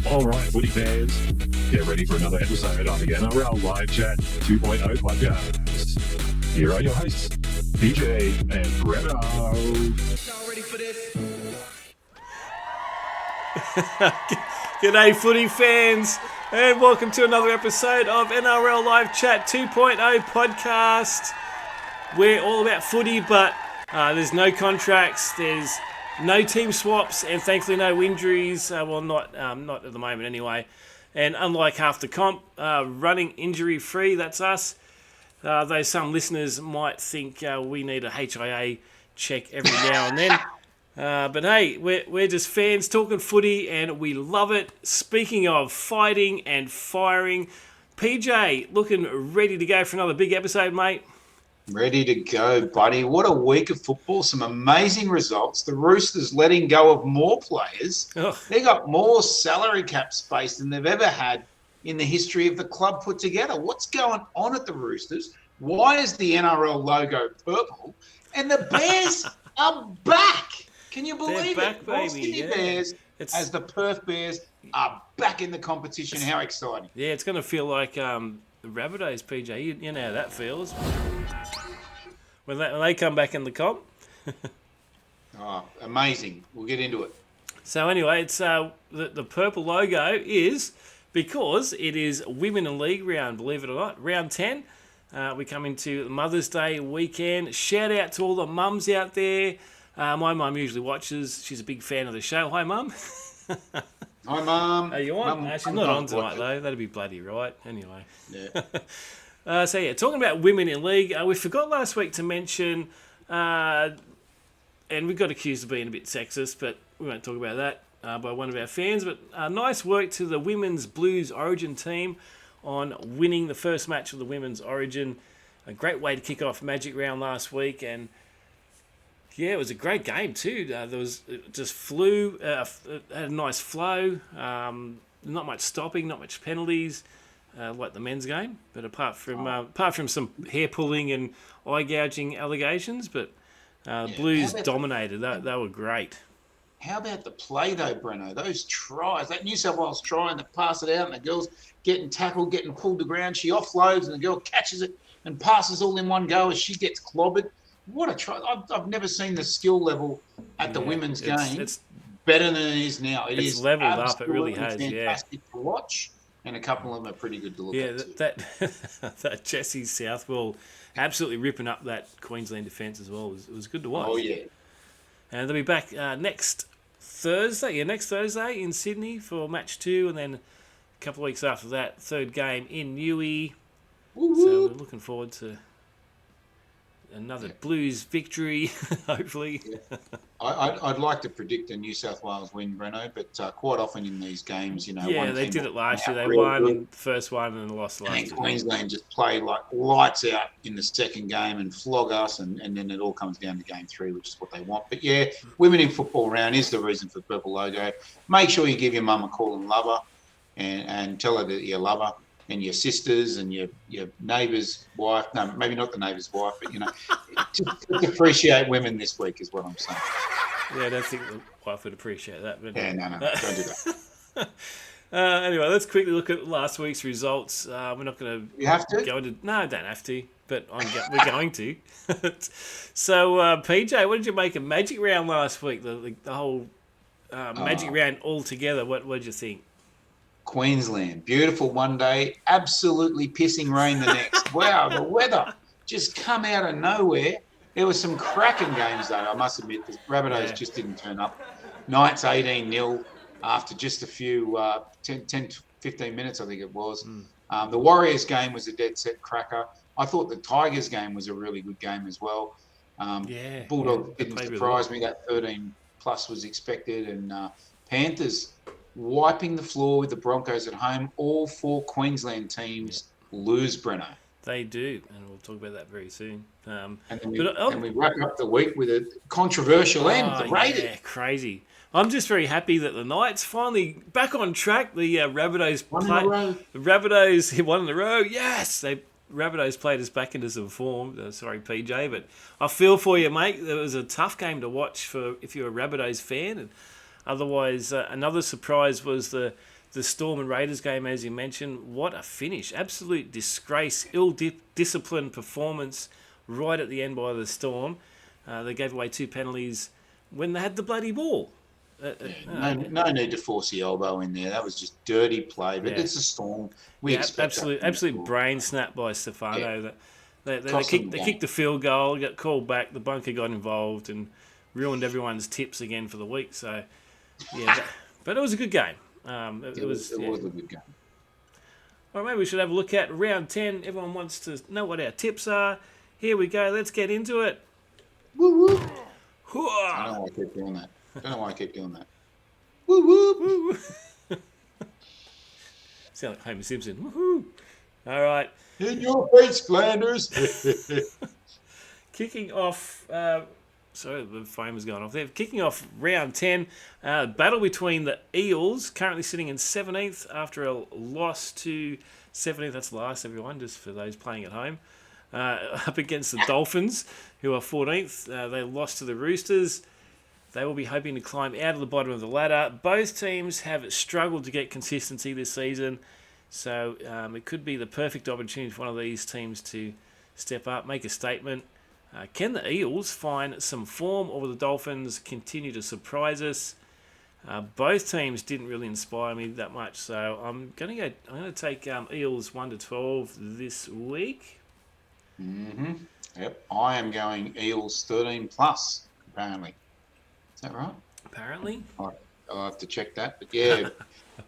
All right, footy fans, get ready for another episode of the NRL Live Chat 2.0 podcast. Here are your hosts, PJ and Brennan. G'day footy fans and welcome to another episode of NRL Live Chat 2.0 podcast. We're all about footy, but there's no contracts, there's no team swaps, and thankfully no injuries. Well, not at the moment anyway. And unlike half the comp, running injury free, that's us. Though some listeners might think we need a HIA check every now and then. But hey, we're just fans talking footy and we love it. Speaking of fighting and firing, PJ, looking ready to go for another big episode, mate. Ready to go, buddy. What a week of football. Some amazing results. The Roosters letting go of more players. Ugh. They got more salary cap space than they've ever had in the history of the club put together. What's going on at the Roosters? Why is the NRL logo purple? And the Bears are back. Can you believe back, it? baby. Sydney Yeah. Bears, as the Perth Bears, are back in the competition. How exciting. Yeah, it's going to feel like the Rabbitohs, PJ. You know how that feels. When they come back in the comp. Oh, amazing. We'll get into it. So anyway, it's the purple logo is because it is Women in League round, believe it or not, round 10. We come into Mother's Day weekend. Shout out to all the mums out there. My mum usually watches. She's a big fan of the show. Hi, Mum. Hi, Mum. Are you on? She's not on tonight, though. That'd be bloody right. Anyway. Yeah. So, yeah, talking about Women in League, we forgot last week to mention, and we got accused of being a bit sexist, but we won't talk about that by one of our fans. But nice work to the Women's Blues Origin team on winning the first match of the Women's Origin. A great way to kick off Magic Round last week, and yeah, it was a great game too. It just flew, it had a nice flow, not much stopping, not much penalties, like the men's game. But apart from some hair pulling and eye gouging allegations, but Blues dominated. They were great. How about the play though, Breno? Those tries, that New South Wales try and they pass it out and the girl's getting tackled, getting pulled to ground. She offloads and the girl catches it and passes all in one go as she gets clobbered. What a try. I've never seen the skill level at the women's game. It's better than it is now. It's leveled up. It really has. Fantastic to watch, and a couple of them are pretty good to look at. Yeah, that Jessie Southwell absolutely ripping up that Queensland defence as well. It was good to watch. Oh, yeah. And they'll be back next Thursday. Yeah, next Thursday in Sydney for match 2, and then a couple of weeks after that, third game in Newey. Woo-woo. So we're looking forward to another Blues victory, hopefully. Yeah. I'd like to predict a New South Wales win, Breno, but quite often in these games, Yeah, they did it last year. They won the first one and lost last year. Queensland just played like lights out in the second game and flog us, and then it all comes down to game 3, which is what they want. But yeah, Women in Football round is the reason for the purple logo. Make sure you give your mum a call and love her, and tell her that you love her. And your sisters and your neighbour's wife. No, maybe not the neighbour's wife, but, just appreciate women this week is what I'm saying. Yeah, I don't think the wife would appreciate that. But yeah, no, don't do that. Anyway, let's quickly look at last week's results. We're not going to... You have to? No, I don't have to, but we're going to. So, PJ, what did you make of Magic Round last week? The whole Magic Round all together, what did you think? Queensland, beautiful one day, absolutely pissing rain the next. Wow, the weather just come out of nowhere. There were some cracking games, though, I must admit. The Rabbitohs just didn't turn up. Knights 18-0 after just a few 10, 15 minutes, I think it was. The Warriors game was a dead set cracker. I thought the Tigers game was a really good game as well. Bulldogs didn't surprise me. That 13-plus was expected. And Panthers wiping the floor with the Broncos at home. All 4 Queensland teams lose, Breno. They do, and we'll talk about that very soon. And we wrap up the week with a controversial end, the Raiders. Yeah, crazy. I'm just very happy that the Knights finally back on track. The Rabbitohs hit one in a row. Yes, Rabbitohs played us back into some form. Sorry, PJ, but I feel for you, mate. It was a tough game to watch if you're a Rabbitohs fan. And Otherwise, another surprise was the Storm and Raiders game, as you mentioned. What a finish. Absolute disgrace. Ill-disciplined performance right at the end by the Storm. They gave away 2 penalties when they had the bloody ball. No need to force the elbow in there. That was just dirty play. But it's a Storm. We expect absolute brain snap by Stefano. Yeah. They kicked the field goal, got called back. The bunker got involved and ruined everyone's tips again for the week. So, yeah, but it was a good game. It was a good game. All right, maybe we should have a look at round 10. Everyone wants to know what our tips are. Here we go. Let's get into it. Woo woo. I don't know why I keep doing that. Woo woo. Sound like Homer Simpson. Woohoo! All right. In your face, Flanders. Kicking off. Sorry, the frame has gone off there. Kicking off round 10. Battle between the Eels, currently sitting in 17th after a loss to 17th. That's last, everyone, just for those playing at home. Up against the Dolphins, who are 14th. They lost to the Roosters. They will be hoping to climb out of the bottom of the ladder. Both teams have struggled to get consistency this season, so it could be the perfect opportunity for one of these teams to step up, make a statement. Can the Eels find some form, or will the Dolphins continue to surprise us? Both teams didn't really inspire me that much, so I'm going to take Eels 1-12 this week. Mm-hmm. Yep, I am going Eels 13 plus. Apparently, is that right? Apparently, I'll have to check that. But yeah,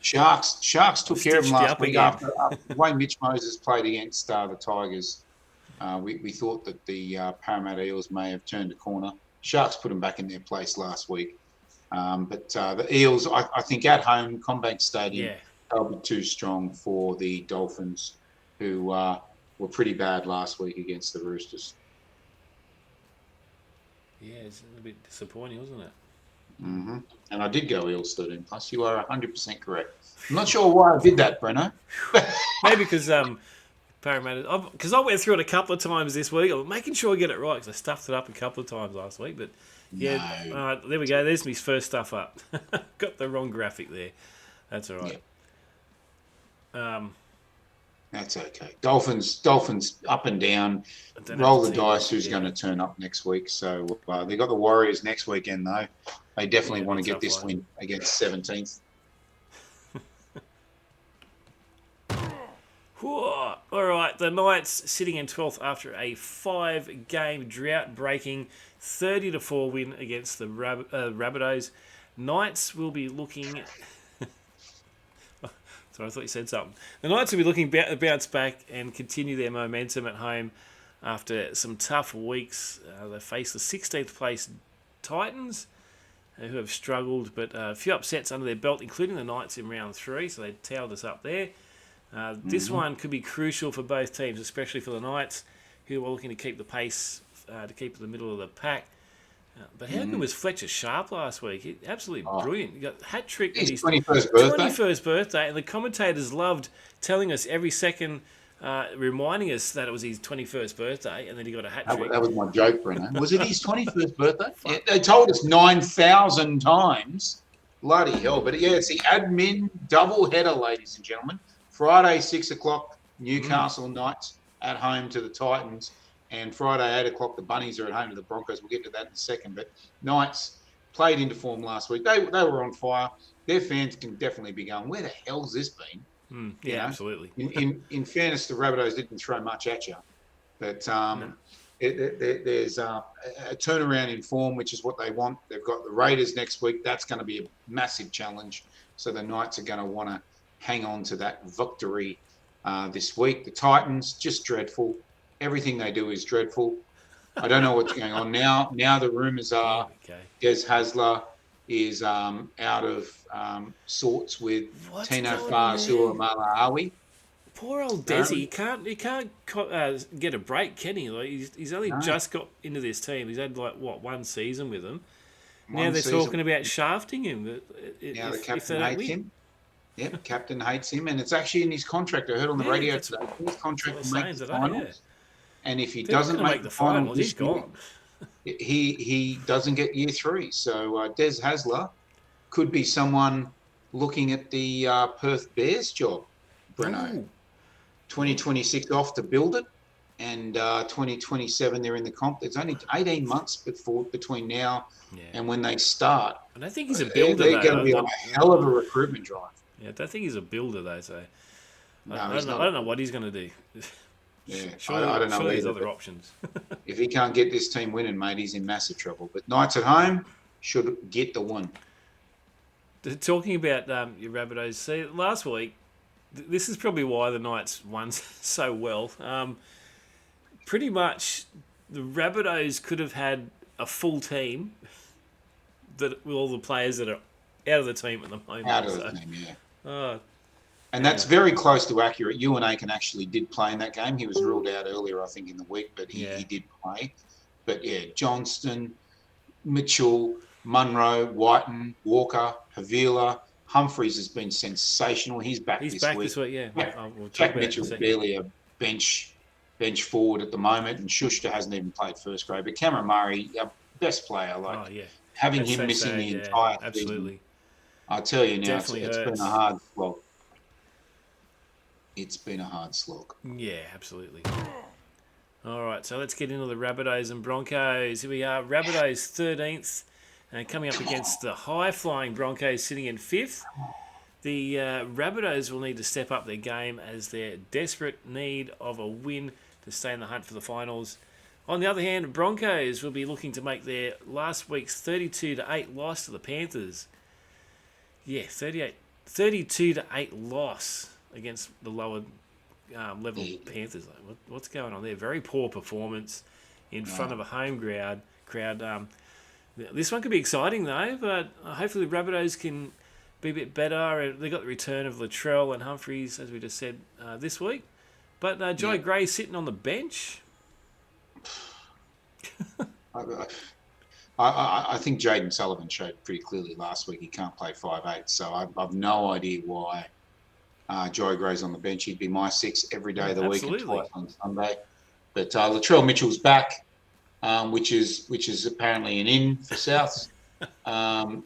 Sharks took care of them last week after the way Mitch Moses played against the Tigers. We thought that the Parramatta Eels may have turned a corner. Sharks put them back in their place last week. But the Eels, I think at home, Combank Stadium, they'll be too strong for the Dolphins, who were pretty bad last week against the Roosters. Yeah, it's a bit disappointing, wasn't it? Mm-hmm. And I did go Eels 13 plus. You are 100% correct. I'm not sure why I did that, Brenno. Maybe because Parramatta, because I went through it a couple of times this week. I'm making sure I get it right because I stuffed it up a couple of times last week. But yeah, there we go. There's my first stuff up. Got the wrong graphic there. That's all right. Yeah. That's okay. Dolphins up and down. Roll the dice who's going to turn up next week. So they got the Warriors next weekend, though. They definitely want to get this win against 17th. All right, the Knights sitting in 12th after a 5-game drought-breaking 30-4 win against the Rabbitohs. Knights will be looking... Sorry, I thought you said something. The Knights will be looking to bounce back and continue their momentum at home after some tough weeks. They face the 16th place Titans, who have struggled, but a few upsets under their belt, including the Knights in round 3, so they tailed us up there. This one could be crucial for both teams, especially for the Knights, who are looking to keep the pace, to keep in the middle of the pack. But how good was Fletcher Sharp last week? Absolutely brilliant. He got a hat trick at his 21st birthday, and the commentators loved telling us every second, reminding us that it was his 21st birthday, and then he got a hat trick. That was my joke, Brennan. Was it his 21st birthday? Yeah, they told us 9,000 times. Bloody hell. But yeah, it's the admin double header, ladies and gentlemen. Friday, 6 o'clock, Newcastle Knights at home to the Titans. And Friday, 8 o'clock, the Bunnies are at home to the Broncos. We'll get to that in a second. But Knights played into form last week. They were on fire. Their fans can definitely be going, where the hell's this been? Absolutely. In fairness, the Rabbitohs didn't throw much at you. But there's a turnaround in form, which is what they want. They've got the Raiders next week. That's going to be a massive challenge. So the Knights are going to want to hang on to that victory this week. The Titans, just dreadful. Everything they do is dreadful. I don't know what's going on now. Now the rumours are Des Hasler is out of sorts with Tino Fa'asuamaleaui. Poor old Desi. He can't get a break, can he? Like he's only just got into this team. He's had one season with them. Now they're talking about shafting him. Now the captain hates him. Yep, the captain hates him, and it's actually in his contract. I heard on the radio today. His contract will make the finals. And if he doesn't make the finals, he's gone. He doesn't get year 3. So Des Hasler could be someone looking at the Perth Bears job, Breno. Ooh. 2026 off to build it, and 2027 they're in the comp. There's only 18 months between now and when they start. I don't think he's a builder, They're going to be on a hell of a recruitment drive. Yeah, I don't think he's a builder, though, so No, I don't know what he's going to do. Yeah, surely, I don't know. Surely there's other options. If he can't get this team winning, mate, he's in massive trouble. But Knights at home should get the win. Talking about your Rabbitohs, see, last week, this is probably why the Knights won so well. Pretty much, the Rabbitohs could have had a full team with all the players that are out of the team at the moment. Out of the team, yeah. And that's very close to accurate. Ewan Aiken actually did play in that game. He was ruled out earlier, I think, in the week, but he did play. But yeah, Johnston, Mitchell, Munro, Whiten, Walker, Havila, Humphreys has been sensational. He's back this week. We'll Jack Mitchell's barely a bench forward at the moment, and Schuster hasn't even played first grade. But Cameron Murray, our best player, having him missing the entire season, I tell you now, it's been a hard slog. It's been a hard slog. Yeah, absolutely. All right, so let's get into the Rabbitohs and Broncos. Here we are, Rabbitohs 13th, and coming up against the high-flying Broncos sitting in 5th. The Rabbitohs will need to step up their game as they're desperate need of a win to stay in the hunt for the finals. On the other hand, Broncos will be looking to make their last week's 32-8 loss to the Panthers. Yeah, 32-8 loss against the lower level Panthers. What's going on there? Very poor performance in front of a home crowd. This one could be exciting though, but hopefully the Rabbitohs can be a bit better. They got the return of Latrell and Humphreys, as we just said, this week. But Joey Gray sitting on the bench. I think Jaden Sullivan showed pretty clearly last week he can't play 5'8", so I've no idea why Joey Gray's on the bench. He'd be my 6 every day of the week and twice on Sunday. But Latrell Mitchell's back, which is apparently an in for Souths.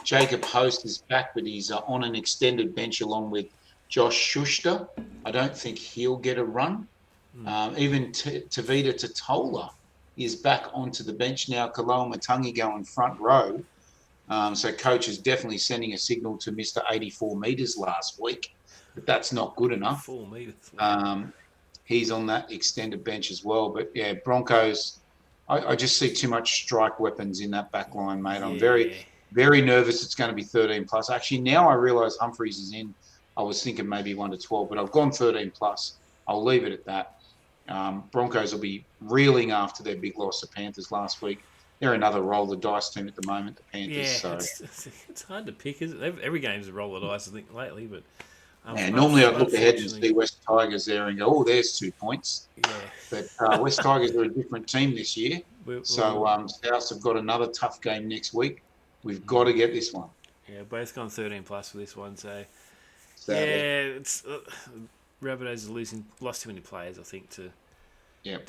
Jacob Host is back, but he's on an extended bench along with Josh Schuster. I don't think he'll get a run. Even Tavita Totola is back onto the bench now. Kaloa Matangi going front row. So coach is definitely sending a signal to Mr. 84 metres last week. But that's not good enough. 4 metres. He's on that extended bench as well. But yeah, Broncos, I just see too much strike weapons in that back line, mate. I'm very, very nervous it's going to be 13 plus. Actually, now I realise Humphreys is in. I was thinking maybe 1 to 12, but I've gone 13 plus. I'll leave it at that. Broncos will be reeling after their big loss to Panthers last week. They're another roll the dice team at the moment, the Panthers. Yeah, so. It's hard to pick, isn't it? Every game's a roll the dice, I think, lately. But normally I'd look ahead and see West Tigers there and go, oh, there's 2 points. Yeah. But West Tigers are a different team this year. Souths have got another tough game next week. We've got to get this one. Yeah, both gone 13 plus for this one. So, sadly. it's Rabbitohs lost too many players, I think, to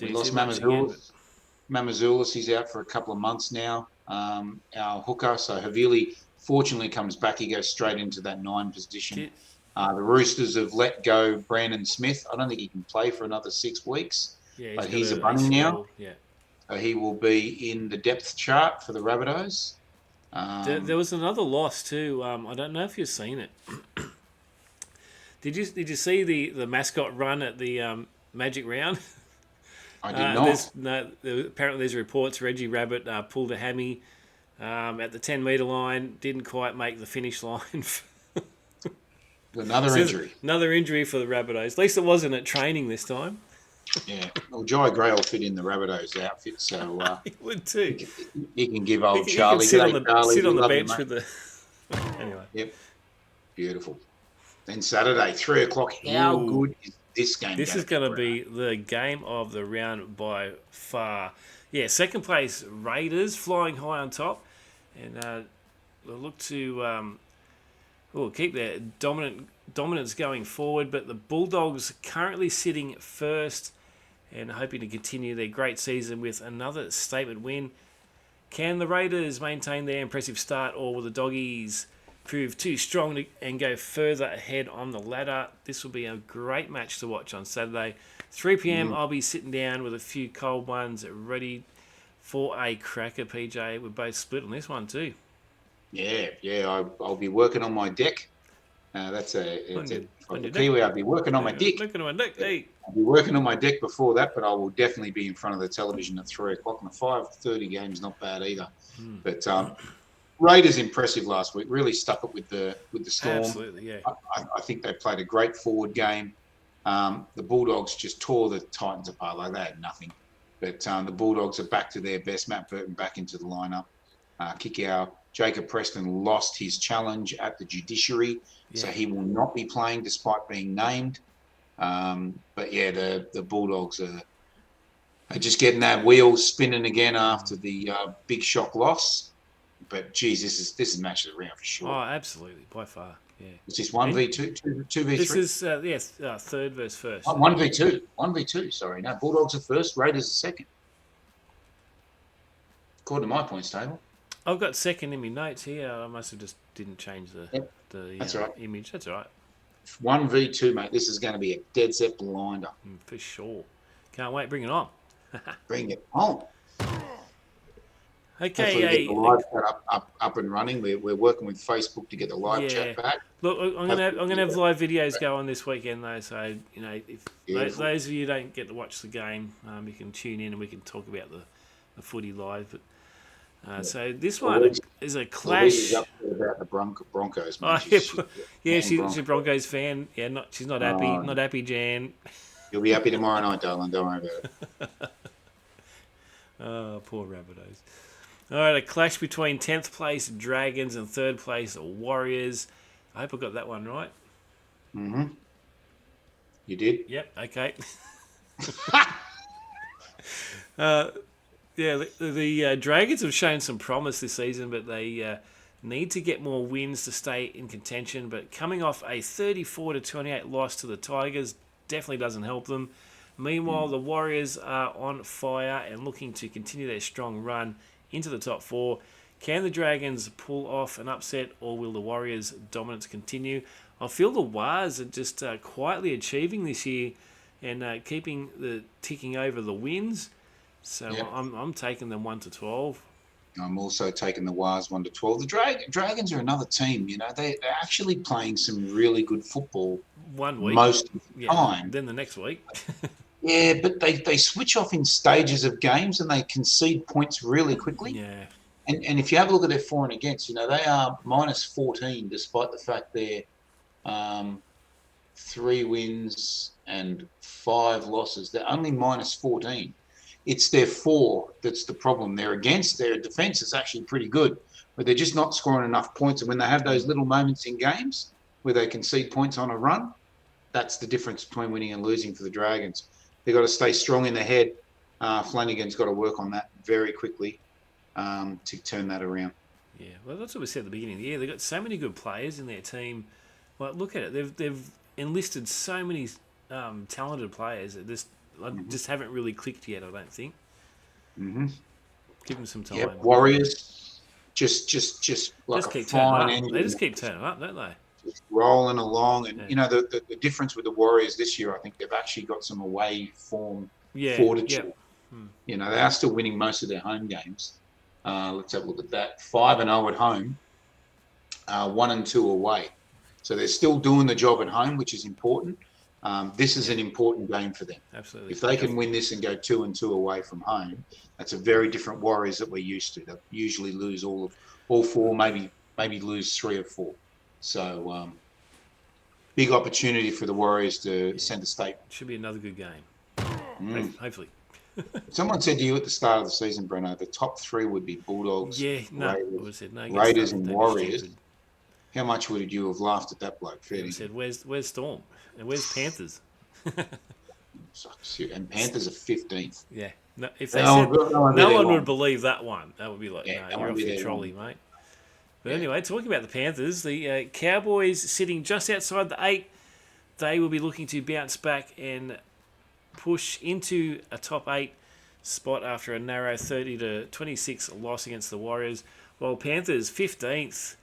we lost Mamazoulis. Mamazoulis, he's out for a couple of months now. Our hooker, so Havili, fortunately comes back. He goes straight into that 9 position. The Roosters have let go Brandon Smith. I don't think he can play for another 6 weeks, but he's a bunny now. Yeah. So he will be in the depth chart for the Rabbitohs. There was another loss too. I don't know if you've seen it. Did you see the mascot run at the Magic Round? I did not. Apparently there's reports Reggie Rabbit pulled a hammy at the 10-metre line, didn't quite make the finish line. Another injury. Another injury for the Rabbitohs. At least it wasn't at training this time. Yeah. Well, Joey Gray will fit in the Rabbitohs outfit, so he would too. He can give old Charlie. He can sit on the bench with the. Anyway. Yep. Beautiful. Then Saturday, 3:00. How good is this game? This is going to be the game of the round by far. Yeah, second place Raiders flying high on top, and they'll look to keep their dominance going forward. But the Bulldogs currently sitting first and hoping to continue their great season with another statement win. Can the Raiders maintain their impressive start, or will the Doggies prove too strong and go further ahead on the ladder. This will be a great match to watch on Saturday. 3 p.m. I'll be sitting down with a few cold ones ready for a cracker, PJ. We're both split on this one too. Yeah. I'll be working on my deck. It's a Kiwi. I'll be working on my deck. Looking on my deck, hey. I'll be working on my deck before that, but I will definitely be in front of the television at 3 o'clock. And the 5:30 game's not bad either. But Raiders impressive last week. Really stuck it with the Storm. Absolutely, yeah. I think they played a great forward game. The Bulldogs just tore the Titans apart. Like they had nothing. But the Bulldogs are back to their best. Matt Burton back into the lineup. Kick out. Jacob Preston lost his challenge at the judiciary, so he will not be playing despite being named. But yeah, the Bulldogs are just getting that wheel spinning again after the big shock loss. But geez, this is match of the round for sure. Oh, absolutely, by far. Yeah. Is this 1v2, 2v3? This is third versus first. 1v2. Sorry, no, Bulldogs are first, Raiders are second. According to my points table. I've got second in my notes here. I must have just didn't change the That's right. image. That's all right. 1v2, mate. This is going to be a dead set blinder. For sure. Can't wait. Bring it on. Bring it on. Okay, get the live chat up and running. We're working with Facebook to get the live chat back. Look, I'm gonna have live videos go on this weekend though. So if those of you who don't get to watch the game, you can tune in and we can talk about the footy live. But so this one is a clash. Louise is up about the Broncos. Oh, she's a Broncos fan. Yeah, she's not happy. Not happy, Jan. You'll be happy tomorrow night, darling. Don't worry about it. Oh, poor Rabbitohs. All right, a clash between 10th place Dragons and 3rd place Warriors. I hope I got that one right. Mm-hmm. You did? Yep, okay. The Dragons have shown some promise this season, but they need to get more wins to stay in contention. But coming off a 34-28 loss to the Tigers definitely doesn't help them. Meanwhile, the Warriors are on fire and looking to continue their strong run into the top 4. Can the Dragons pull off an upset, or will the Warriors' dominance continue? I feel the Wars are just quietly achieving this year and ticking over the wins. So I'm taking them 1-12. I'm also taking the Wars 1-12. The Dragons are another team. You know, they're actually playing some really good football. 1 week, most of the time. Then the next week. Yeah, but they switch off in stages of games and they concede points really quickly. Yeah. And if you have a look at their for and against, you know, they are minus 14 despite the fact they're 3 wins and 5 losses. They're only minus 14. It's their for that's the problem. They're against. Their defense is actually pretty good, but they're just not scoring enough points. And when they have those little moments in games where they concede points on a run, that's the difference between winning and losing for the Dragons. They've got to stay strong in the head. Flanagan's got to work on that very quickly to turn that around. Yeah, well, that's what we said at the beginning of the year. They've got so many good players in their team. Well, look at it. They've enlisted so many talented players that just haven't really clicked yet, I don't think. Mm-hmm. Give them some time. Yeah, Warriors just like just a keep fine turning engine. up. They just keep turning up, don't they? Just rolling along. And, you know, the difference with the Warriors this year, I think they've actually got some away form fortitude. Yeah. You know, they are still winning most of their home games. Let's have a look at that. 5-0 at home, 1-2 away. So they're still doing the job at home, which is important. This is an important game for them. Absolutely. If they can win this and go 2-2 away from home, that's a very different Warriors that we're used to. They usually lose all 4, maybe lose 3 or 4. So big opportunity for the Warriors to send a statement. Should be another good game. Hopefully. Someone said to you at the start of the season, Brenno, the top 3 would be Bulldogs, Raiders and Warriors. How much would you have laughed at that bloke? I said, where's Storm? And where's Panthers? And Panthers are 15th. Yeah. No, if they said no one would believe that one. That would be like, you're off your trolley, mate. But anyway, talking about the Panthers, the Cowboys sitting just outside the 8, they will be looking to bounce back and push into a top 8 spot after a narrow 30-26 loss against the Warriors. While Panthers 15th,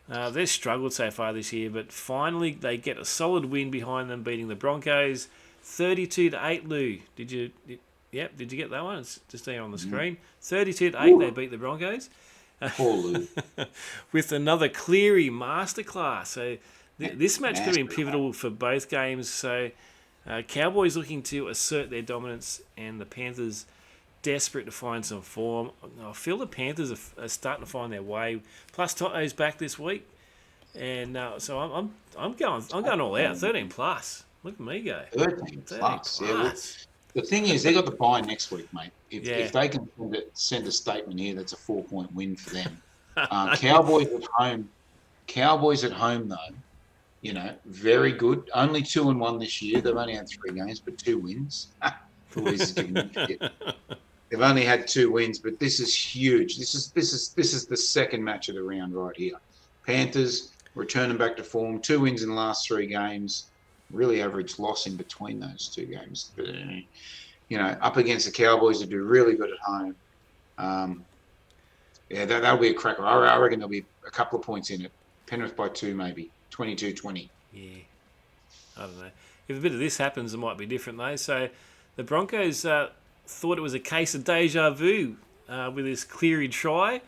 They've struggled so far this year, but finally they get a solid win behind them, beating the Broncos 32-8. Lou, did you get that one? It's just there on the screen. 32-8. They beat the Broncos. Poor Lou. With another Cleary masterclass. So this match could have been pivotal for both games. So Cowboys looking to assert their dominance, and the Panthers desperate to find some form. I feel the Panthers are starting to find their way. Plus Toto's back this week, and so I'm going all out. 13 plus. Look at me go. 13 plus. Yeah. Well, the thing is, they got the bye next week, mate. If they can send a statement here, that's a 4-point win for them. Cowboys at home. Cowboys at home, though, very good. Only 2-1 this year. They've only had 3 games, but 2 wins. They've only had 2 wins, but this is huge. This is the second match of the round right here. Panthers returning back to form. 2 wins in the last 3 games. Really average loss in between those 2 games. But, up against the Cowboys, who do really good at home. That'll be a cracker. I reckon there'll be a couple of points in it. Penrith by 2, maybe 22-20. Yeah, I don't know. If a bit of this happens, it might be different though. So the Broncos thought it was a case of deja vu with this Cleary try.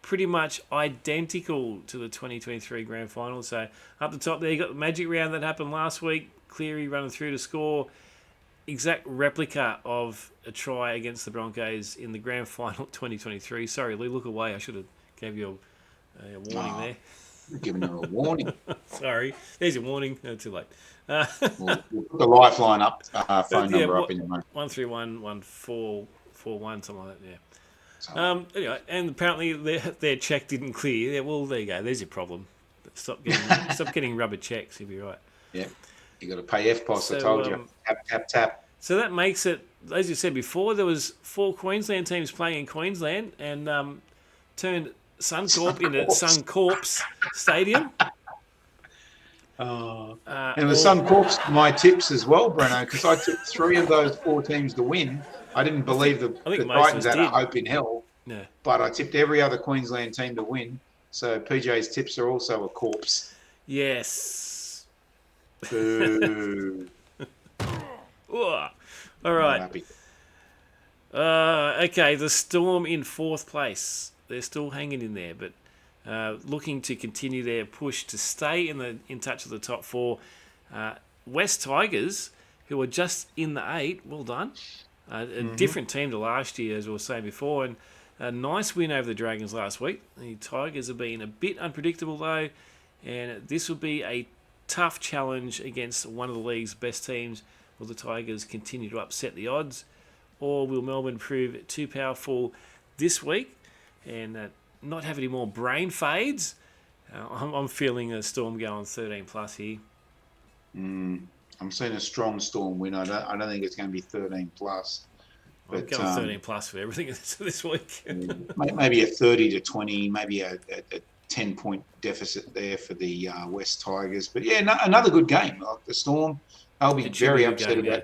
Pretty much identical to the 2023 Grand Final. So up the top there, you got the magic round that happened last week. Cleary running through to score. Exact replica of a try against the Broncos in the Grand Final 2023. Sorry, Lee, look away. I should have gave you a warning there. You're giving her a warning. Sorry. There's your warning. No, too late. We'll put the lifeline up, phone number up in your mind. 131 1441, something like that, yeah. Anyway, and apparently their check didn't clear. Yeah, well, there you go. There's your problem. Stop getting rubber checks. You'll be right. Yeah, you got to pay FPOS. So, I told you. Tap. So that makes it, as you said before, there was 4 Queensland teams playing in Queensland, and turned Suncorp into Suncorp's Stadium. And the Suncorp's my tips as well, Breno, because I took 3 of those 4 teams to win. I didn't believe the Titans had a hope in hell, but I tipped every other Queensland team to win. So PJ's tips are also a corpse. Yes. Boo. All right. Okay, the Storm in 4th place. They're still hanging in there, but looking to continue their push to stay in touch with the top 4. West Tigers, who are just in the 8, well done. A different team to last year, as we were saying before, and a nice win over the Dragons last week. The Tigers have been a bit unpredictable, though, and this will be a tough challenge against one of the league's best teams. Will the Tigers continue to upset the odds, or will Melbourne prove too powerful this week and not have any more brain fades? I'm feeling a Storm going 13 plus here. I'm seeing a strong Storm win. I don't think it's going to be 13 plus. But, I'm going 13 plus for everything this week. Maybe a 30-20, maybe a 10-point deficit there for the West Tigers. But yeah, another good game. Like the Storm, they'll be very upset about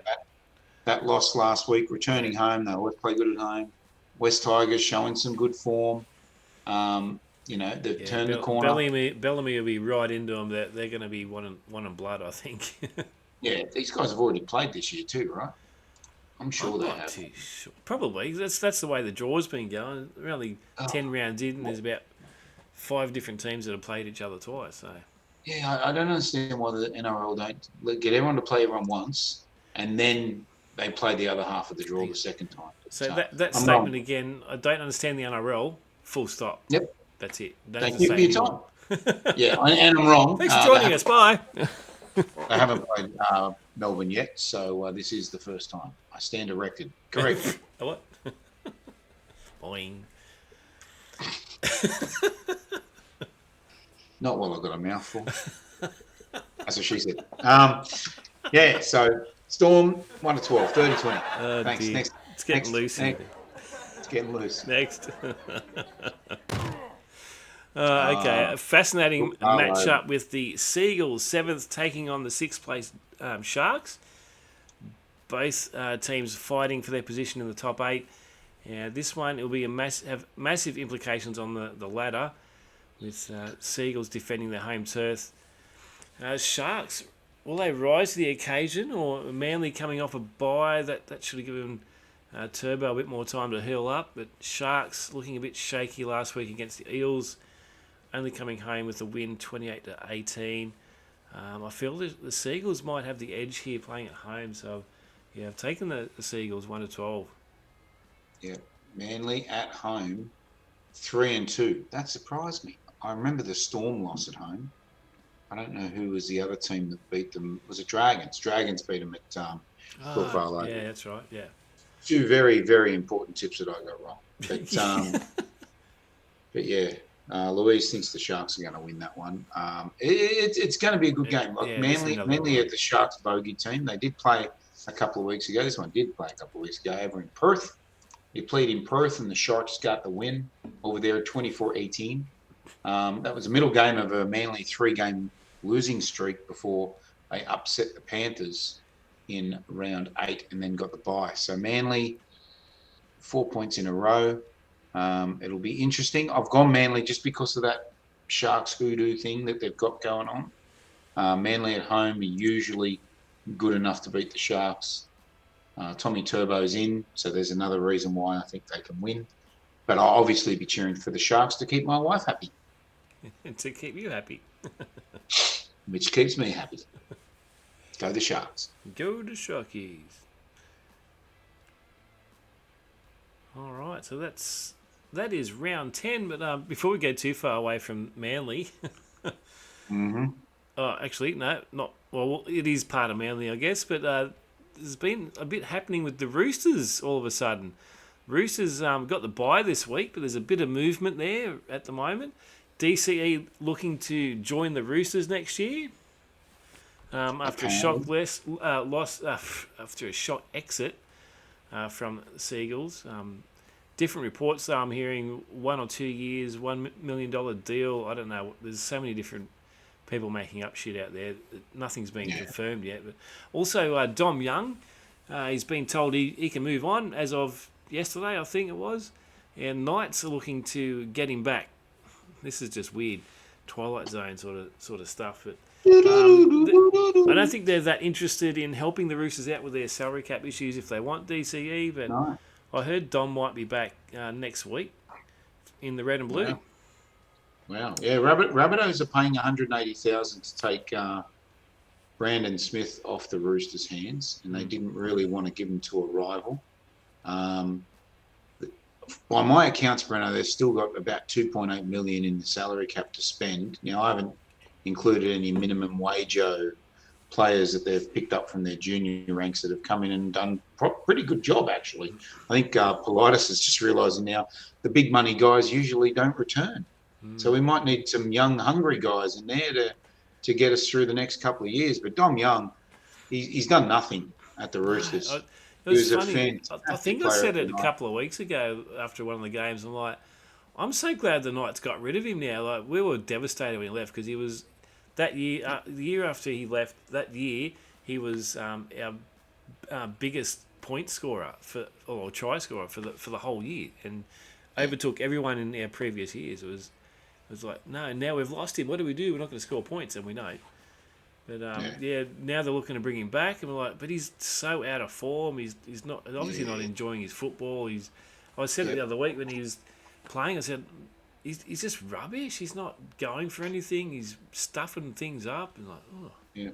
that loss last week. Returning home, they always play good at home. West Tigers showing some good form. They've turned the corner. Bellamy will be right into them. They're going to be one in blood, I think. Yeah, these guys have already played this year too, right? I'm sure they have. Sure. Probably. That's the way the draw's been going. We're only 10 rounds in, and there's about 5 different teams that have played each other twice. So. Yeah, I don't understand why the NRL don't get everyone to play everyone once, and then they play the other half of the draw the second time. So that statement again, I don't understand the NRL, full stop. Yep. That's it. Thank you for your time. Yeah, and I'm wrong. Thanks for joining us. Bye. They haven't played Melbourne yet, so this is the first time. I stand erected. Correct. What? Boing. Not while I've got a mouthful. That's what she said. So Storm 1-12, 30-20. Thanks. Dear. Next. It's getting loose. It's getting loose. Next. Okay, a fascinating matchup with the Seagulls, 7th, taking on the 6th place Sharks. Both teams fighting for their position in the top 8. This one will be have massive implications on the ladder. with Seagulls defending their home turf. Sharks, will they rise to the occasion, or Manly coming off a bye? That should have given Turbo a bit more time to heal up. But Sharks looking a bit shaky last week against the Eels, only coming home with a win 28-18. I feel the Seagulls might have the edge here playing at home, so yeah, I've taken the Seagulls 1-12. Yeah, Manly at home, 3-2. That surprised me. I remember the Storm loss at home. I don't know who was the other team that beat them. Was it Dragons? Dragons beat them at Brookvale. Yeah, that's right. Yeah, two very, very important tips that I got wrong. But yeah, Louise thinks the Sharks are going to win that one. It's going to be a good game. Like Manly at the Sharks bogey team. They did play a couple of weeks ago. This one did play a couple of weeks ago over in Perth. They played in Perth, and the Sharks got the win over there, 24-18. That was the middle game of a Manly 3-game losing streak before they upset the Panthers in round 8 and then got the bye. So Manly, 4 points in a row. It'll be interesting. I've gone Manly just because of that Sharks hoodoo thing that they've got going on. Manly at home are usually good enough to beat the Sharks. Tommy Turbo's in, so there's another reason why I think they can win. But I'll obviously be cheering for the Sharks to keep my wife happy. And to keep you happy. Which keeps me happy. Go the Sharks. Go the Sharkies. All right, so that is round 10. But before we go too far away from Manly, actually, no, not well. It is part of Manly, I guess. But there's been a bit happening with the Roosters all of a sudden. Roosters got the bye this week, but there's a bit of movement there at the moment. DCE looking to join the Roosters next year after a shock after a shock exit from Seagulls. Different reports I'm hearing 1 or 2 years, $1 million deal. I don't know. There's so many different people making up shit out there. Nothing's been confirmed yet. But also Dom Young, he's been told he can move on as of yesterday, I think it was. And Knights are looking to get him back. This is just weird, Twilight Zone sort of stuff. But I don't think they're that interested in helping the Roosters out with their salary cap issues if they want DCE. But no. I heard Dom might be back next week in the red and blue. Wow. Yeah, Rabbitohs are paying $180,000 to take Brandon Smith off the Roosters' hands, and they didn't really want to give him to a rival. By my accounts, Brenno, they've still got about $2.8 million in the salary cap to spend. Now, I haven't included any minimum wage players that they've picked up from their junior ranks that have come in and done pretty good job, actually. I think Politis is just realising now the big money guys usually don't return. So we might need some young, hungry guys in there to get us through the next couple of years. But Dom Young, he's done nothing at the Roosters. It was funny. I think I said it a couple of weeks ago after one of the games. I'm like, I'm so glad the Knights got rid of him now. Like, we were devastated when he left because he was that year. The year after he left, that year he was our biggest point scorer or try scorer for the whole year, and overtook everyone in our previous years. It was like, no, now we've lost him. What do we do? We're not going to score points, and we know. But now they're looking to bring him back, and we're like, but he's so out of form. He's not obviously not enjoying his football. I said it the other week when he was playing. I said he's just rubbish. He's not going for anything. He's stuffing things up, and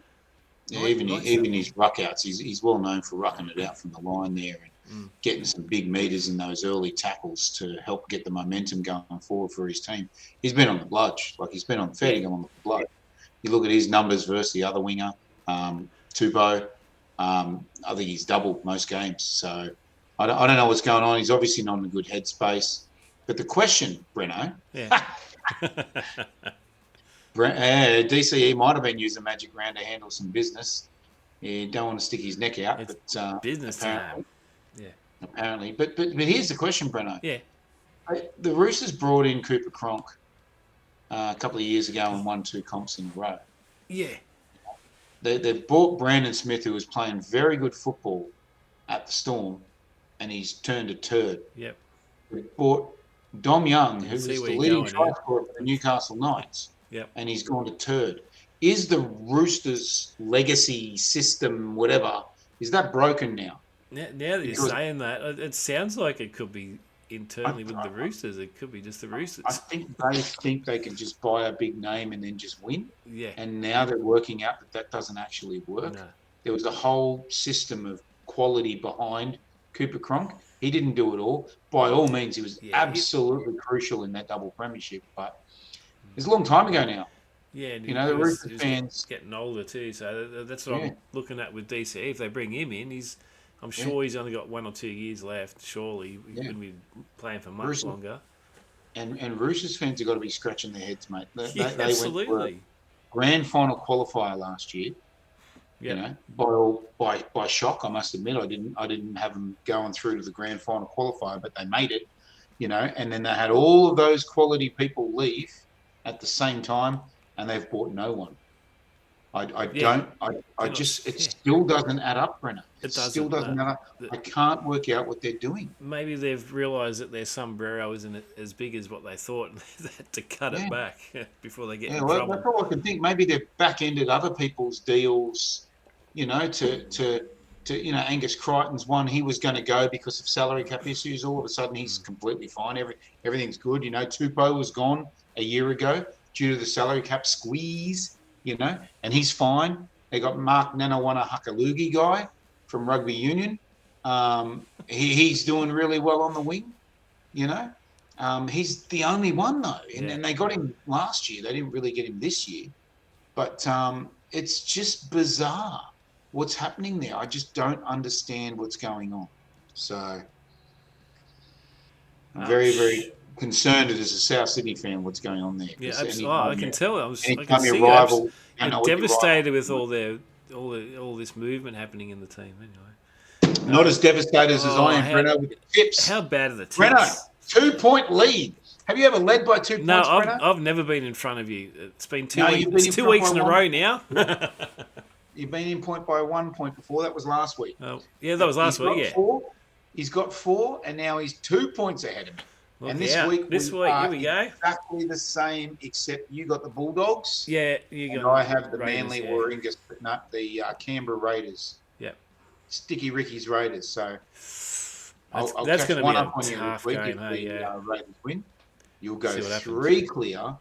even his ruck outs. He's well known for rucking it out from the line there and getting some big meters in those early tackles to help get the momentum going forward for his team. He's been on the bludge, like he's been on the blood. You look at his numbers versus the other winger, Tupou. I think he's doubled most games. So I don't know what's going on. He's obviously not in a good headspace. But the question, Brenno, DCE might have been using Magic Round to handle some business. You don't want to stick his neck out. It's business time. Yeah. Apparently. But here's the question, Brenno. Yeah. The Roosters brought in Cooper Cronk a couple of years ago and won 2 comps in a row. Yeah. They bought Brandon Smith, who was playing very good football at the Storm, and he's turned a turd. Yep. They bought Dom Young, who see was where the you're leading going try here. scorer for the Newcastle Knights, Yep. and he's gone to Turd. Is the Roosters' legacy system, whatever, is that broken now? Now that you're Because saying that, it sounds like it could be I, internally with the Roosters. It could be just the I Roosters. think they can just buy a big name and then just win. Yeah. And now they're working out that that doesn't actually work. No. There was a whole system of quality behind Cooper Cronk. He didn't do it all. By all means, he was Yeah. absolutely crucial in that double premiership. But it's a long time ago now. Yeah, and You know, the Roosters he was fans. getting older too. So that's what Yeah, I'm looking at with DCE. If they bring him in, I'm yeah, sure he's only got 1 or 2 years left. Surely he yeah. wouldn't be playing for much Roosters, longer. and Roosters fans have got to be scratching their heads, mate. Yeah, They went to a absolutely. grand final qualifier last year. You Yep. know, by shock, I must admit, I didn't have them going through to the grand final qualifier, but they made it. You know, and then they had all of those quality people leave at the same time, and they've bought no one. I Yeah, don't. I they're not. just. It Yeah, still doesn't add up, Brenner. It it still doesn't. No, doesn't add up. I can't work out what they're doing. maybe they've realised that their sombrero isn't as big as what they thought, and they had to cut Yeah, it back before they get yeah. in Well, trouble. that's all I can think. Maybe they've back-ended other people's deals. You know, to Angus Crichton's one. He was going to go because of salary cap issues. All of a sudden, he's completely fine. Everything's good. You know, Tupou was gone a year ago due to the salary cap squeeze. You know, and he's fine. They got Mark Nanawana Hakalugi guy from Rugby Union. He's doing really well on the wing. You know, he's the only one though, Yeah. and they got him last year. They didn't really get him this year, but it's just bizarre what's happening there. I just don't understand what's going on. So I'm very, very concerned as a South Sydney fan what's going on there. Yeah, I Anytime can tell. I can anytime your see rival, you you're don't know what your devastated with rival. all this movement happening in the team. Anyway, Not as devastated as I am, how, Brenno, with the tips. how bad are the tips? Brenno, 2-point lead. Have you ever led by 2 No, points, Brenno? I've never been in front of you. It's been two No, weeks. you've been It's in 2 front weeks by in a one. row now. You've been in point by 1 point before. That was last week. Yeah, that was last week. Yeah. He's got 4, and now he's 2 points ahead of me. Look And this out. week, This we week, are here we go. exactly the same, except you got the Bulldogs. Yeah, you And got. I have the Raiders, Manly yeah. Warringahs, but not the Canberra Raiders. Yep. Sticky Ricky's Raiders. So I'll That's catch going to one be up a on you tough this week game, if hey? the Yeah. Raiders win. You'll go See what happens. 3 clear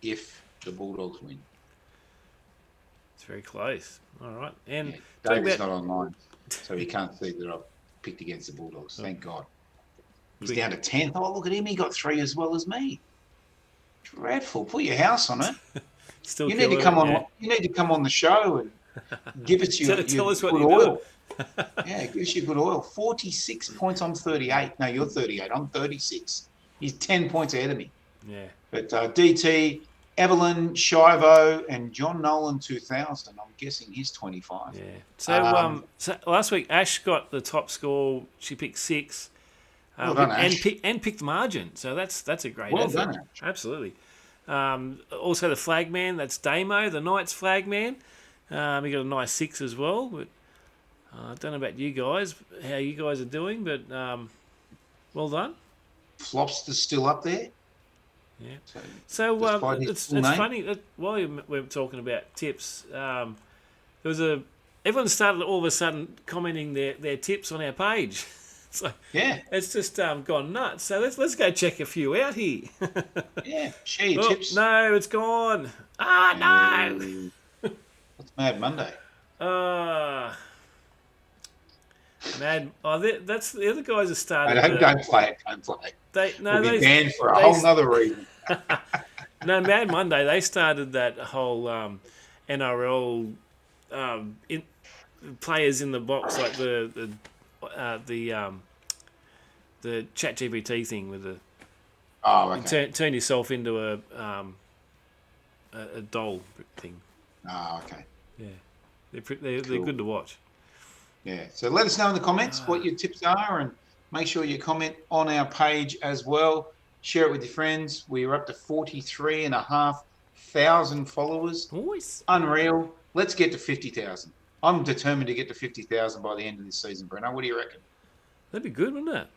if the Bulldogs win. It's very close. All right, and Yeah, talking David's about not online, so he can't see that I've picked against the Bulldogs. Thank God. He's Big- down to 10th. Oh, look at him. He got 3 as well as me. Dreadful. Put your house on it. still You need to killing come it, on. yeah. You need to come on the show and give us your, Tell us what good you're oil. doing. Yeah, give us your good oil. 46 points. I'm 38. No, you're 38. I'm 36. He's 10 points ahead of me. Yeah. But DT, Evelyn, Shivo, and John Nolan 2000. I'm guessing he's 25. Yeah. So, so last week Ash got the top score. She picked 6. Well done, and Ash. picked margin. So that's a great Well effort. done, Ash. Absolutely. Also the flag man. That's Damo, the Knights flag man. He got a nice 6 as well. But I don't know about you guys, how you guys are doing, but well done. Flopster's still up there. Yeah. So So despite his it's full name? funny that while we're talking about tips, there was everyone started all of a sudden commenting their tips on our page. So Yeah, it's just gone nuts. So let's go check a few out here. yeah. Share your Oh, tips. no, it's gone. Ah, no. What's Mad Monday? Mad. Oh, that's the other guys have started. Don't play it. Don't play it. We'll be banned for a whole nother reason. No, Mad Monday. They started that whole NRL players in the box, like the ChatGPT thing with the Oh, okay. turn yourself into a doll thing. Oh, okay. Yeah, they're Cool. good to watch. Yeah. So let us know in the comments what your tips are, and make sure you comment on our page as well. Share it with your friends. We are up to 43,500 followers. Nice. Unreal. Let's get to 50,000. I'm determined to get to 50,000 by the end of this season, Brenno. What do you reckon? That'd be good, wouldn't it?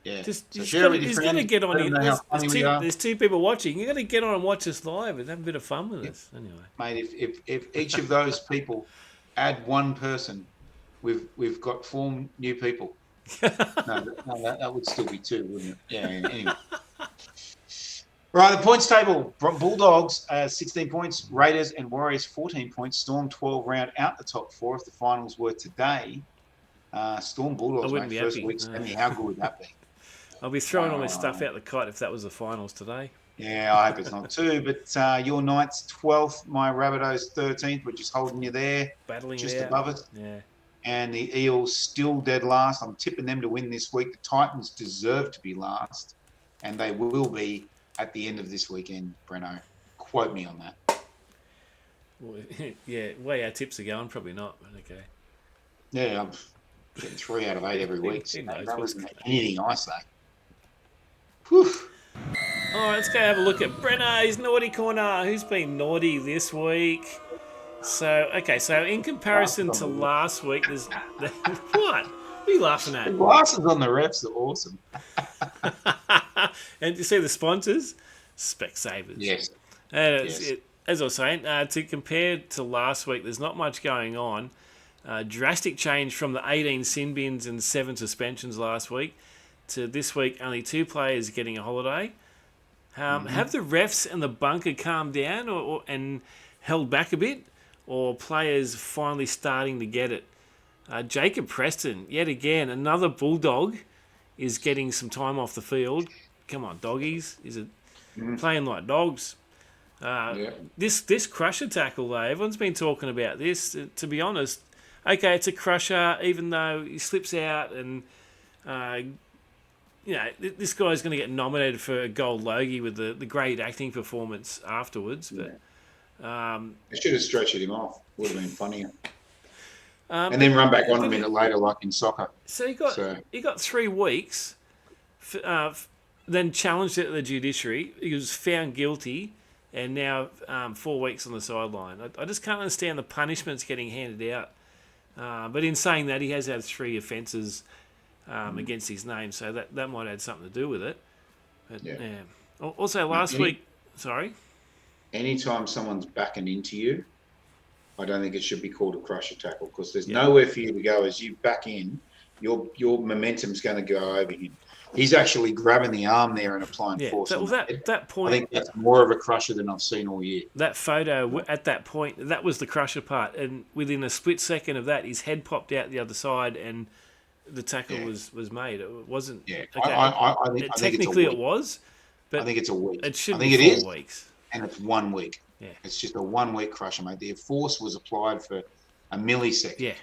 Yeah. Just So he's share it with your got to friends. get on Let them here. know how funny we are. There's two people watching. You got to get on and watch us live and have a bit of fun with us. Anyway, Mate, if each of those people add one person, we've got 4 new people. No, that would still be 2, wouldn't it? Yeah. Anyway. Right, the points table. Bulldogs 16 points, Raiders and Warriors 14 points, Storm 12 round out the top 4 if the finals were today. Storm Bulldogs, I wouldn't mate, be first happy. week No. semi. How good would that be? I'll be throwing all my stuff out the kite if that was the finals today. Yeah, I hope it's not too. But your Knights 12th, my Rabbitohs 13th, which is holding you there, Battling just it out. above it. Yeah. And the Eels still dead last. I'm tipping them to win this week. The Titans deserve to be last, and they will be at the end of this weekend, Breno. Quote me on that. Well, yeah, way our tips are going, probably not. But okay. Yeah, I'm getting 3 out of 8 every week. So that wasn't anything I say. Whew. All right, let's go have a look at Brenner's Naughty Corner. Who's been naughty this week? So in comparison to last week, there's... what? What are you laughing at? The glasses on the refs are awesome. And you see the sponsors? Specsavers. Yes. As I was saying, to compare to last week, there's not much going on. Drastic change from the 18 sin bins and 7 suspensions last week to this week, only 2 players getting a holiday. Have the refs and the bunker calmed down and held back a bit, or players finally starting to get it? Jacob Preston, yet again, another Bulldog, is getting some time off the field. Come on, doggies. Is it playing like dogs? This crusher tackle, though, everyone's been talking about this. To be honest, okay, it's a crusher, even though he slips out and... this guy's going to get nominated for a gold Logie with the great acting performance afterwards. But they should have stretched him off. Would have been funnier. And then run back on a minute later, like in soccer. So he got 3 weeks, then challenged it at the judiciary. He was found guilty, and now 4 weeks on the sideline. I just can't understand the punishments getting handed out. But in saying that, he has had 3 offences against his name, so that might have something to do with it. But, Also, last week... Sorry? Anytime someone's backing into you, I don't think it should be called a crusher tackle, because there's nowhere for you to go. As you back in, your momentum's going to go over him. He's actually grabbing the arm there and applying force. That point, I think that's more of a crusher than I've seen all year. That photo at that point, that was the crusher part, and within a split second of that, his head popped out the other side, and the tackle was made. It wasn't. Yeah, okay. I think technically it was, but I think it's a week. It should be 4 weeks, and it's 1 week. Yeah, it's just a 1 week crusher, mate. The force was applied for a millisecond. Yeah,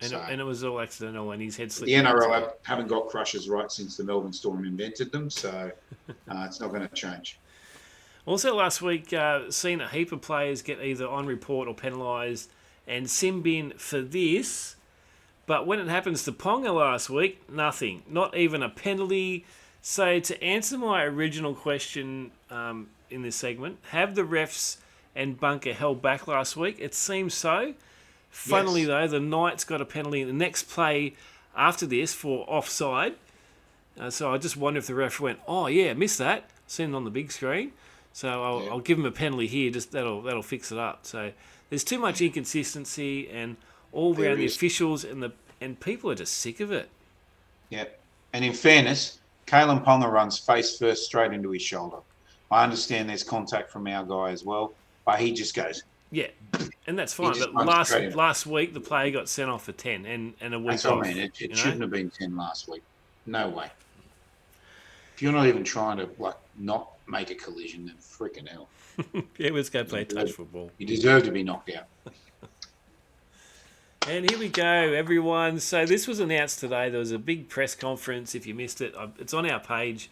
and it was all accidental, and his head slipped. The NRL haven't got crushers right since the Melbourne Storm invented them, so it's not going to change. Also, last week, seen a heap of players get either on report or penalised, and sin bin for this. But when it happens to Ponga last week, nothing. Not even a penalty. So to answer my original question in this segment, have the refs and bunker held back last week? It seems so. Funnily though, the Knights got a penalty in the next play after this for offside. So I just wonder if the ref went, oh yeah, missed that. Seen it on the big screen. So I'll give him a penalty here. Just that'll fix it up. So there's too much inconsistency and all around the officials and people are just sick of it. Yeah. And in fairness, Kalen Ponga runs face first straight into his shoulder. I understand there's contact from our guy as well, but he just goes. Yeah, and that's fine. But last week, the player got sent off for 10 and a week that's off. What I mean. It shouldn't have been 10 last week. No way. If you're not even trying to not make a collision, then freaking hell. Yeah, let's go play touch football. You deserve to be knocked out. And here we go, everyone. So this was announced today. There was a big press conference. If you missed it, it's on our page.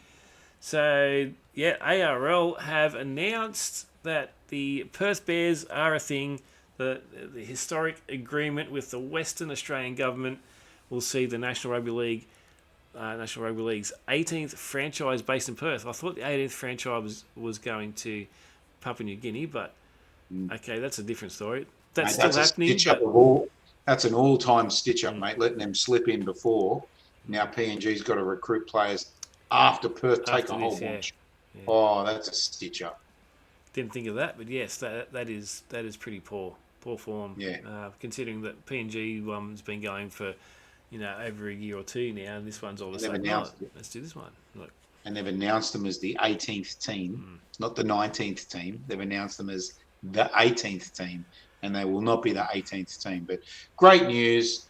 So, yeah, ARL have announced that the Perth Bears are a thing. The historic agreement with the Western Australian government will see the National Rugby League's 18th franchise based in Perth. I thought the 18th franchise was going to Papua New Guinea, but okay, that's a different story. That's still happening. That's an all-time stitch-up, mate. Letting them slip in before. Now PNG's got to recruit players after Perth take After a whole this, yeah. bunch. Oh, that's a stitch up. Didn't think of that, but yes, that is pretty poor form. Yeah. Considering that PNG has been going for over a year or two now, and this one's all of a They've sudden, announced it. let's do this one. Look. And they've announced them as the 18th team, not the 19th team. They've announced them as the 18th team, and they will not be the 18th team. But great news.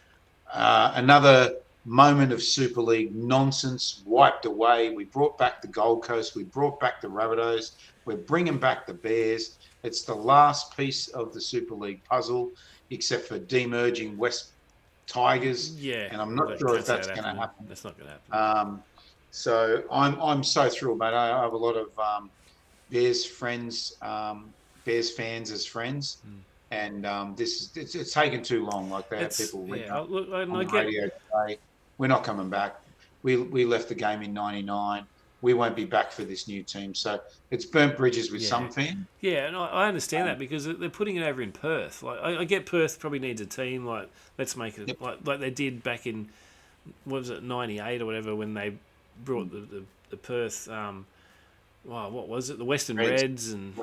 Another moment of Super League nonsense wiped away. We brought back the Gold Coast. We brought back the Rabbitohs. We're bringing back the Bears. It's the last piece of the Super League puzzle, except for demerging West Tigers. Yeah. And I'm not sure if that's going to happen. That's not going to happen. So I'm so thrilled, mate. I have a lot of Bears friends, Bears fans as friends, and it's taken too long. Like they have people ring up on the radio today. We're not coming back. We left the game in '99. We won't be back for this new team. So it's burnt bridges with some fans. Yeah, and I understand that because they're putting it over in Perth. Like I get Perth probably needs a team. Like let's make it like they did back in what was it '98 or whatever when they brought the Perth. What was it? The Western Reds and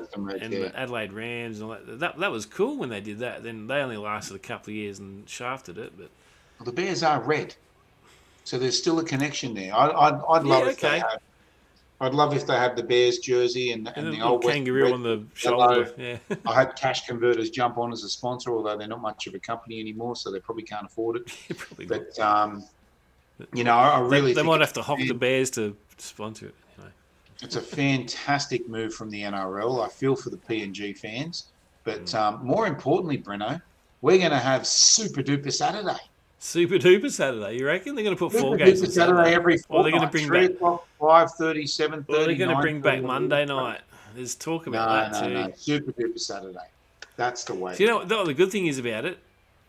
Adelaide Rams and all that. That was cool when they did that. Then they only lasted a couple of years and shafted it. But the Bears are red, so there's still a connection there. I'd love if they had. I'd love if they had the Bears jersey and the old kangaroo on the shoulder. Yeah. I had Cash Converters jump on as a sponsor, although they're not much of a company anymore, so they probably can't afford it. Probably but I really they think might have to hock the Bears to sponsor it. Anyway. It's a fantastic move from the NRL. I feel for the PNG fans, but more importantly, Breno, we're going to have Super Duper Saturday. Super Duper Saturday, you reckon? They're going to put Super 4 games on Saturday every fortnight. Or they're going to bring 3 back 5:30, 7:30. Well, they're going to bring back Monday night. There's talk about that too. No, Super Duper Saturday. That's the way. Do you know what the good thing is about it?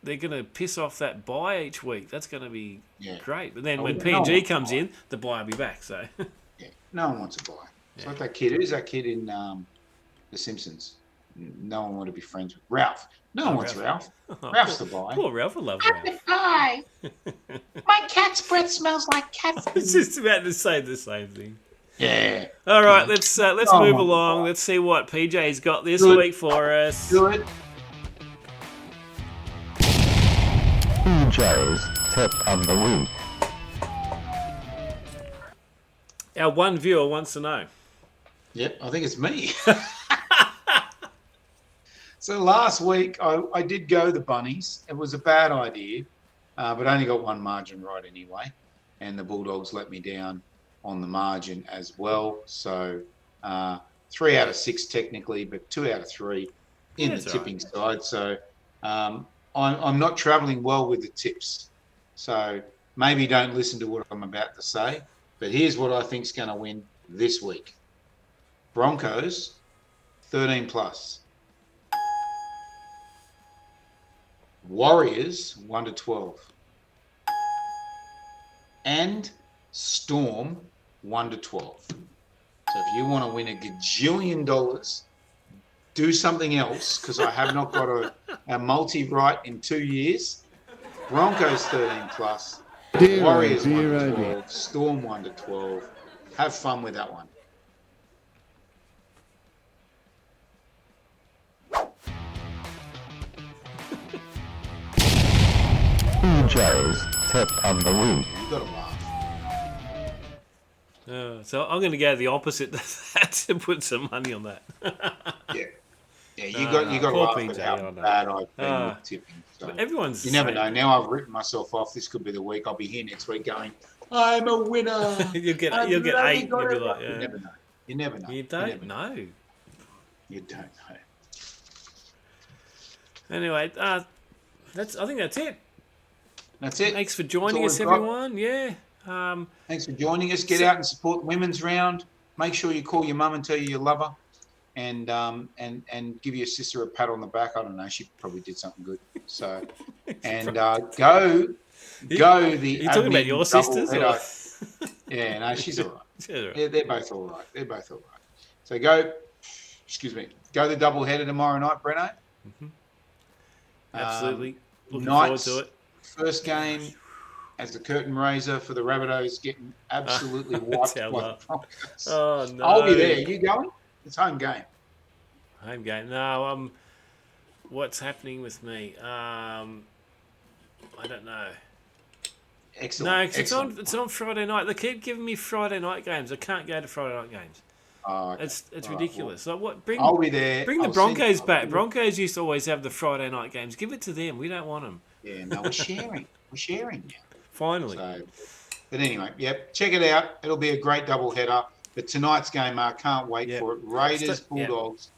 They're going to piss off that bye each week. That's going to be great. But then when PNG comes in, the bye will be back. So no one wants a bye. It's like that kid. Who's that kid in The Simpsons? No one want to be friends with Ralph. No one wants Ralph. Ralph's the bye. Poor Ralph. I love Ralph. Hi. My cat's breath smells like cat food. I was just about to say the same thing. Yeah. All right, let's move along. Let's see what PJ's got this week for us. Do it. PJ's tip of the week. Our one viewer wants to know. Yep, I think it's me. So last week, I did go the Bunnies. It was a bad idea, but I only got one margin right anyway. And the Bulldogs let me down on the margin as well. So 3 out of 6 technically, but 2 out of 3 in the tipping side. So I'm not travelling well with the tips. So maybe don't listen to what I'm about to say. But here's what I think is going to win this week. Broncos, 13 plus. Warriors, 1-12. And Storm, 1-12. So if you want to win $1 gajillion, do something else, because I have not got a multi-right in 2 years. Broncos, 13 plus. Warriors, 1-12. Storm, 1-12. Have fun with that one. PJ's tip of the week. You got to laugh. So I'm going to go the opposite to put some money on that. Yeah, you got to laugh at how bad I've been with tipping. So everyone's you never know. Now I've written myself off. This could be the week. I'll be here next week going, I'm a winner. you'll get 8. You'll be like, You never know. You never know. You don't know. You don't know. Anyway, I think that's it. That's it. Thanks for joining us, everyone. Yeah. Thanks for joining us. Get out and support the women's round. Make sure you call your mum and tell you love her, and give your sister a pat on the back. I don't know. She probably did something good. So, and go the. You talking about your sisters? Yeah, no, she's all right. They're both all right. So go. Excuse me. Go the double header tomorrow night, Breno. Mm-hmm. Absolutely. Looking forward to it. First game as the curtain raiser for the Rabbitohs getting absolutely wiped by the Broncos. Oh, no. I'll be there. You going? It's home game. Home game. No, what's happening with me? I don't know. Excellent. No, 'cause Excellent. it's on Friday night. They keep giving me Friday night games. I can't go to Friday night games. Oh, okay. It's All right, ridiculous. Like what? I'll be there. Bring the I'll Broncos send- back. Broncos used to always have the Friday night games. Give it to them. We don't want them. Yeah, no, we're sharing. We're sharing now. Finally. So, but anyway, yep, check it out. It'll be a great double header. But tonight's game, I can't wait for it. Raiders, Bulldogs.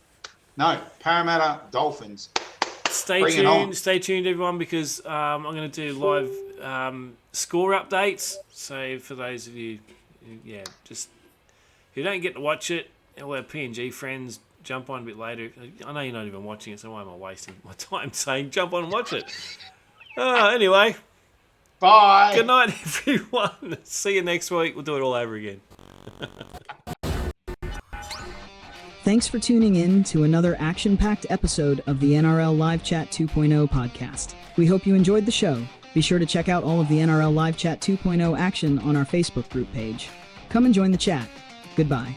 No, Parramatta, Dolphins. Stay Bring it on. tuned. Stay tuned, everyone, because I'm going to do live score updates. So for those of you, just who don't get to watch it, all our PNG friends, jump on a bit later. I know you're not even watching it, so why am I wasting my time saying jump on and watch it? Anyway. Bye. Good night, everyone. See you next week. We'll do it all over again. Thanks for tuning in to another action-packed episode of the NRL Live Chat 2.0 podcast. We hope you enjoyed the show. Be sure to check out all of the NRL Live Chat 2.0 action on our Facebook group page. Come and join the chat. Goodbye.